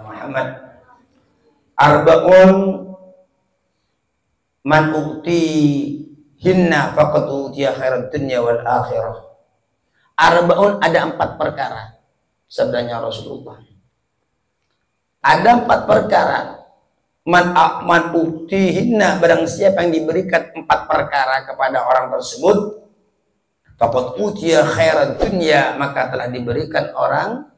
Muhammad arba'un man hinna faqad utiya khairat dunya wal akhirah. Arba'un, ada 4 perkara sabdanya Rasulullah. Ada 4 perkara. Man hinna, barang siapa yang diberikan 4 perkara kepada orang tersebut, faqad utiya khairat dunya, maka telah diberikan orang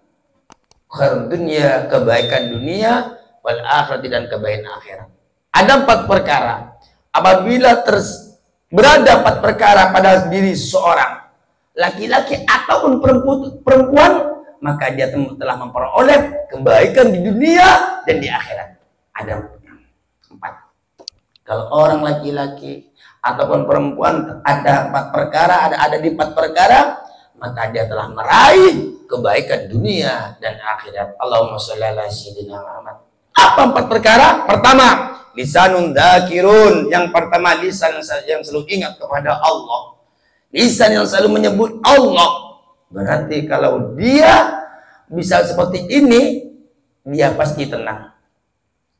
khairat dunya, kebaikan dunia, wal akhirat, dan kebaikan akhirat. Ada 4 perkara. Apabila berada 4 perkara pada diri seorang, laki-laki ataupun perempuan, maka dia telah memperoleh kebaikan di dunia dan di akhirat. Ada 4. Kalau orang laki-laki ataupun perempuan ada 4 perkara, ada di 4 perkara, maka dia telah meraih kebaikan dunia dan akhirat. Allahumma sholli ala sayyidina Muhammad. Apa 4 perkara? Pertama, lisanun dzakirun. Yang pertama, lisan yang selalu ingat kepada Allah. Lisan yang selalu menyebut Allah. Berarti kalau dia bisa seperti ini, dia pasti tenang.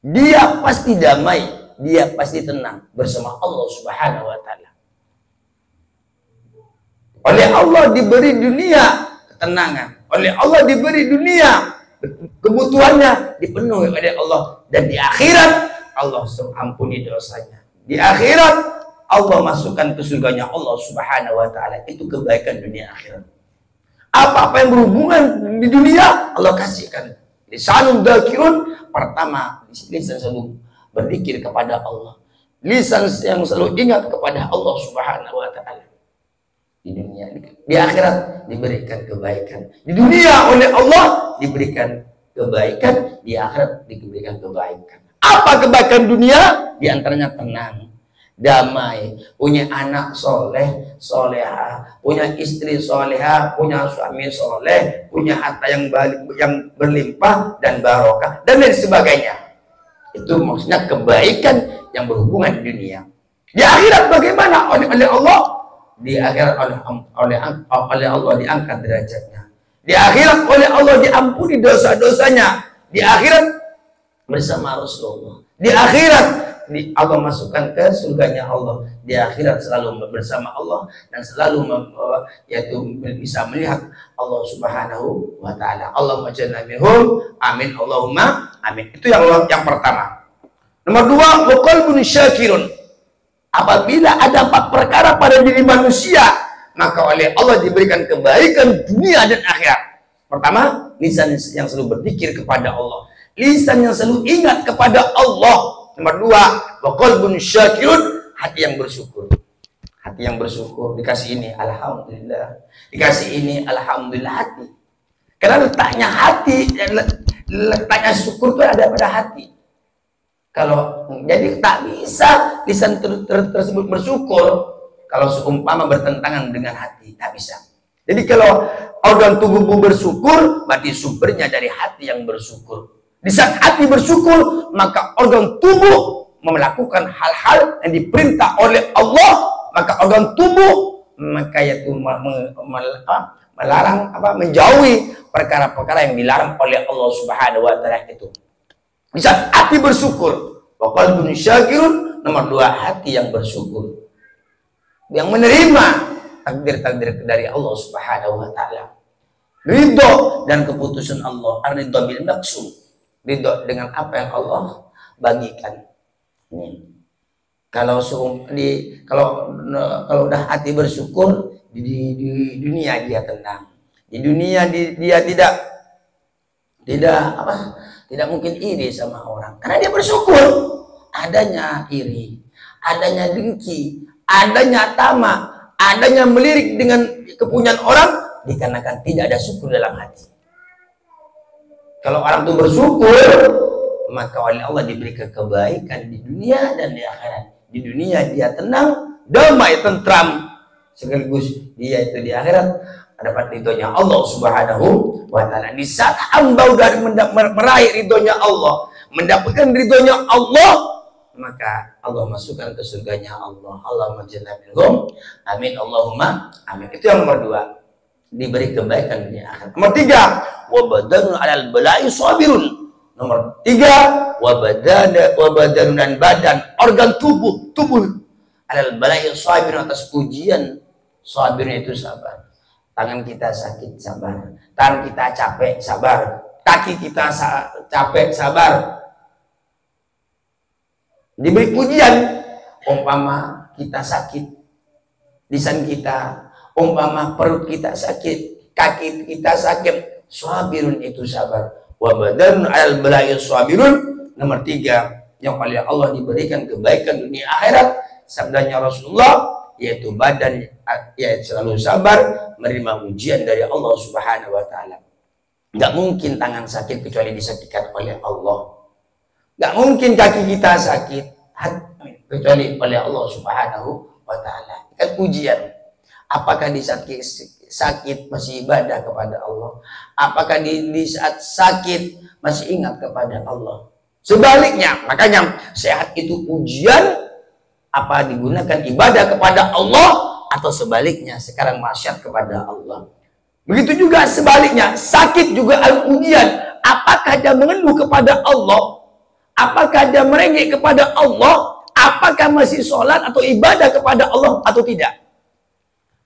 Dia pasti damai. Dia pasti tenang bersama Allah Subhanahu wa ta'ala. Oleh Allah diberi dunia ketenangan. Oleh Allah diberi dunia kebutuhannya dipenuhi oleh Allah. Dan di akhirat Allah ampuni dosanya. Di akhirat Allah masukkan ke surganya Allah Subhanahu wa ta'ala. Itu kebaikan dunia akhirat. Apa-apa yang berhubungan di dunia Allah kasihkan. Lisanun dzakirun, pertama lisan selalu berzikir kepada Allah. Lisan yang selalu ingat kepada Allah Subhanahu wa ta'ala. Di dunia, di akhirat diberikan kebaikan. Di dunia oleh Allah diberikan kebaikan, di akhirat diberikan kebaikan. Apa kebaikan dunia? Di antaranya tenang, damai, punya anak soleh, soleha, punya istri soleha, punya suami soleh, punya harta yang berlimpah dan barokah, dan lain sebagainya. Itu maksudnya kebaikan yang berhubungan di dunia. Di akhirat bagaimana? Oleh Allah, di akhirat oleh Allah diangkat derajatnya. Di akhirat oleh Allah diampuni dosa-dosanya. Di akhirat bersama Rasulullah. Di akhirat Allah masukkan ke surganya Allah. Di akhirat selalu bersama Allah dan selalu yaitu bisa melihat Allah Subhanahu wa ta'ala. Allahumma ja'alna minhum, amin, Allahumma amin. Itu yang pertama. Nomor 2, wa qalbun syakirun. Apabila ada 4 perkara pada diri manusia, maka oleh Allah diberikan kebaikan dunia dan akhirat. Pertama, lisan yang selalu berzikir kepada Allah. Lisan yang selalu ingat kepada Allah. Nomor 2, wa qalbun syakirun, hati yang bersyukur. Hati yang bersyukur, dikasih ini alhamdulillah, dikasih ini alhamdulillah, hati. Karena letaknya hati, letaknya syukur itu ada pada hati. Kalau jadi tak bisa lisan tersebut bersyukur kalau seumpama bertentangan dengan hati, tak bisa. Jadi kalau organ tubuhmu bersyukur, berarti sumbernya dari hati yang bersyukur. Di saat hati bersyukur, maka organ tubuh melakukan hal-hal yang diperintah oleh Allah, maka organ tubuh maka yaitu melarang menjauhi perkara-perkara yang dilarang oleh Allah Subhanahu wa ta'ala itu. Di saat hati bersyukur, wa qalbun syakirun, nomor 2, hati yang bersyukur, yang menerima takdir-takdir dari Allah Subhanahu wa ta'ala. Ridho dan keputusan Allah, ar-ridho bil maqsum, ridho dengan apa yang Allah bagikan. Kalau udah hati bersyukur, di dunia dia tenang. Di dunia dia tidak mungkin iri sama orang, karena dia bersyukur. Adanya iri, adanya dengki, adanya tamak, adanya melirik dengan kepunyaan orang, dikarenakan tidak ada syukur dalam hati. Kalau orang itu bersyukur, maka oleh Allah diberikan kebaikan di dunia dan di akhirat. Di dunia dia tenang, damai, tentram, sekaligus dia itu di akhirat dapat ridhonya Allah Subhanahu wa ta'ala. Di saat hamba sudah meraih ridhonya Allah, mendapatkan ridhonya Allah, maka Allah masukkan ke surganya Allah. Allahumma ja'alna minhum, amin, Allahumma amin. Itu yang nomor 2, diberi kebaikan di akhirat. Nomor 3, wa badalun 'alal bala'i sabirun. Nomor 3, wabadan dan badan, organ tubuh alal balai sabir, atas ujian. Sabirnya itu sabar. Tangan kita sakit, sabar. Tangan kita capek, sabar. Kaki kita capek, sabar. Diberi ujian, umpama kita sakit, lisan kita, umpama perut kita sakit, kaki kita sakit, sabirun itu sabar. Wa badarun al balai sabirun. Nomor 3, yang oleh Allah diberikan kebaikan dunia akhirat, sabdanya Rasulullah, yaitu badan yaitu selalu sabar menerima ujian dari Allah Subhanahu wa taala. Nggak mungkin tangan sakit kecuali disakitkan oleh Allah. Nggak mungkin kaki kita sakit kecuali oleh Allah Subhanahu wa taala. Kan ujian. Apakah di saat sakit masih ibadah kepada Allah? Apakah di saat sakit masih ingat kepada Allah? Sebaliknya, makanya sehat itu ujian, apa digunakan ibadah kepada Allah, atau sebaliknya sekarang maksiat kepada Allah. Begitu juga sebaliknya, sakit juga ujian. Apakah dia mengeluh kepada Allah? Apakah dia merengek kepada Allah? Apakah masih sholat atau ibadah kepada Allah atau tidak?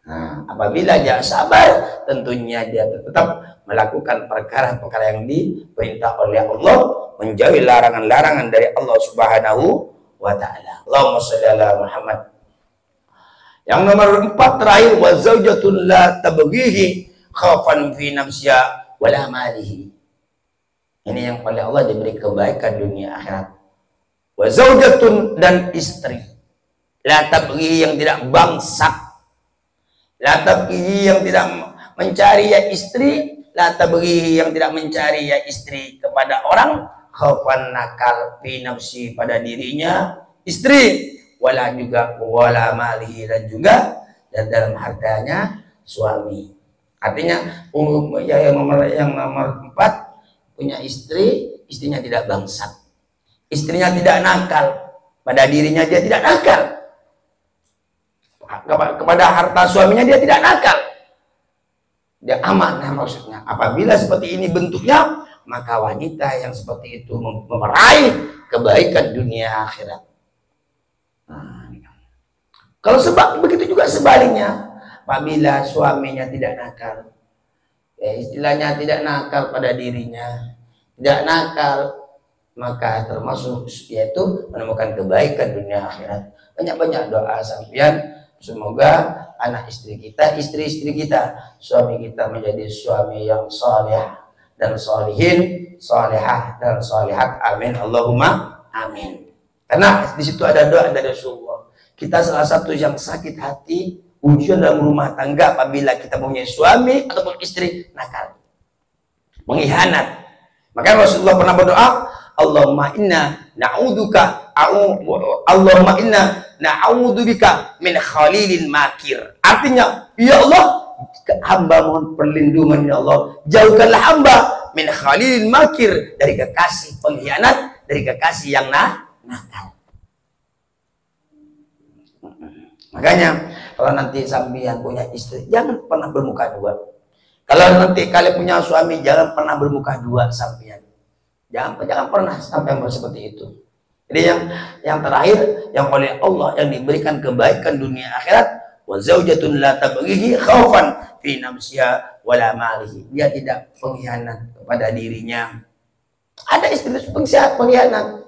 Nah, apabila dia sabar, tentunya dia tetap melakukan perkara-perkara yang diperintah oleh Allah, menjauhi larangan-larangan dari Allah Subhanahu wa ta'ala. Allahumma sholli ala Muhammad. Yang nomor 4 terakhir, wa zaujatun la tabghihi khaufan fi nafsiha wala malihi. Ini yang oleh Allah diberi kebaikan dunia akhirat. Wa zaujatun, dan istri, la tabghi, yang tidak bangsat, la tabghi, yang tidak mencari ya istri, la tabghi, yang tidak mencari ya istri kepada orang, khaufan, nakal, fi nafsi, pada dirinya istri, wala juga wala malihi, dan juga dan dalam hartanya suami. Artinya yang nomor 4, punya istri, istrinya tidak bangsat, istrinya tidak nakal, pada dirinya dia tidak nakal, kepada harta suaminya dia tidak nakal, dia amanah. Maksudnya apabila seperti ini bentuknya, maka wanita yang seperti itu meraih kebaikan dunia akhirat. Nah, kalau begitu juga sebaliknya, apabila suaminya tidak nakal, ya istilahnya tidak nakal pada dirinya, tidak nakal, maka termasuk yaitu menemukan kebaikan dunia akhirat. Banyak-banyak doa sampean, semoga anak istri kita, istri-istri kita, suami kita menjadi suami yang saleh dan solihin, solehah dan solihat. Amin, Allahumma amin. Karena di situ ada doa dari Rasulullah. Kita salah satu yang sakit hati, ujian dalam rumah tangga, apabila kita punya suami ataupun istri nakal, mengkhianat. Maka Rasulullah pernah berdoa, Allahumma inna na'udzubika min khalilin makir. Artinya, ya Allah, hamba mohon perlindungan, ya Allah, jauhkanlah hamba min khalilin makir, dari kekasih pengkhianat, dari kekasih yang nakal. Makanya kalau nanti sampean punya istri, jangan pernah bermuka dua. Kalau nanti kalian punya suami, jangan pernah bermuka dua sampean. Jangan pernah sampai seperti itu. Jadi yang terakhir, yang oleh Allah yang diberikan kebaikan dunia akhirat, wa zaujatun la tabghihi khaufan fi nafsiha wala malihi. Dia tidak pengkhianat kepada dirinya. Ada istri pengkhianat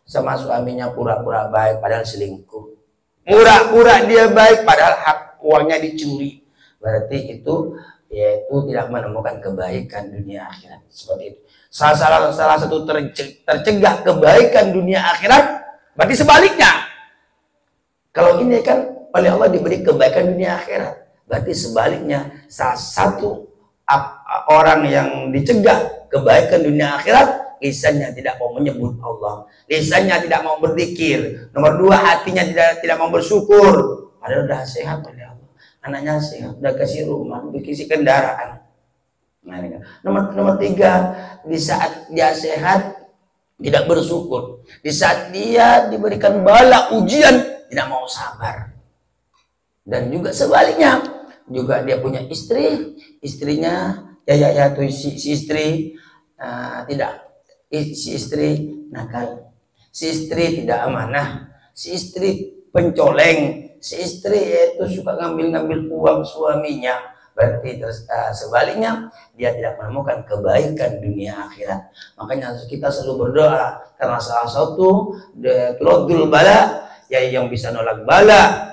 sama suaminya, pura-pura baik padahal selingkuh. Pura-pura dia baik padahal hak uangnya dicuri. Berarti itu yaitu tidak menemukan kebaikan dunia akhirat. Seperti itu. Salah satu tercegah kebaikan dunia akhirat. Berarti sebaliknya, kalau ini kan oleh Allah diberi kebaikan dunia akhirat, berarti sebaliknya salah satu orang yang dicegah kebaikan dunia akhirat, lisannya tidak mau menyebut Allah, lisannya tidak mau berzikir. Nomor 2, hatinya tidak mau bersyukur. Padahal udah sehat oleh Allah, anaknya sehat, udah kasih rumah, kasih kendaraan. Nah, nomor 3, di saat dia sehat tidak bersyukur, di saat dia diberikan bala ujian tidak mau sabar. Dan juga sebaliknya, juga dia punya istri, istrinya si istri tidak si istri nakal, si istri tidak amanah, si istri pencoleng, si istri itu suka ngambil-ngambil uang suaminya. Berarti sebaliknya dia tidak menemukan kebaikan dunia akhirat. Makanya kita selalu berdoa, karena salah satu turadul bala, ya yang bisa nolak bala,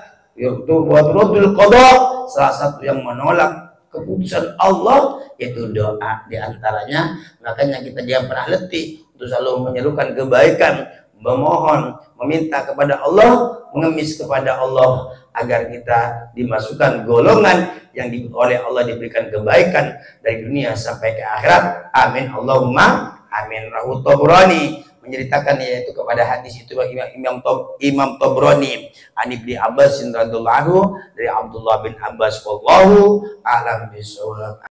turadul qada, salah satu yang menolak keputusan Allah yaitu doa diantaranya. Makanya kita jangan pernah letih untuk selalu menyerukan kebaikan, memohon, meminta kepada Allah, mengemis kepada Allah agar kita dimasukkan golongan yang oleh Allah diberikan kebaikan dari dunia sampai ke akhirat. Amin Allahumma amin. Rahu Tabrani menceritakan yaitu kepada hadis itu Imam Tabrani Ani bin Abbas radhiyallahu anhu dari Abdullah bin Abbas wallahu a'lam bishawab.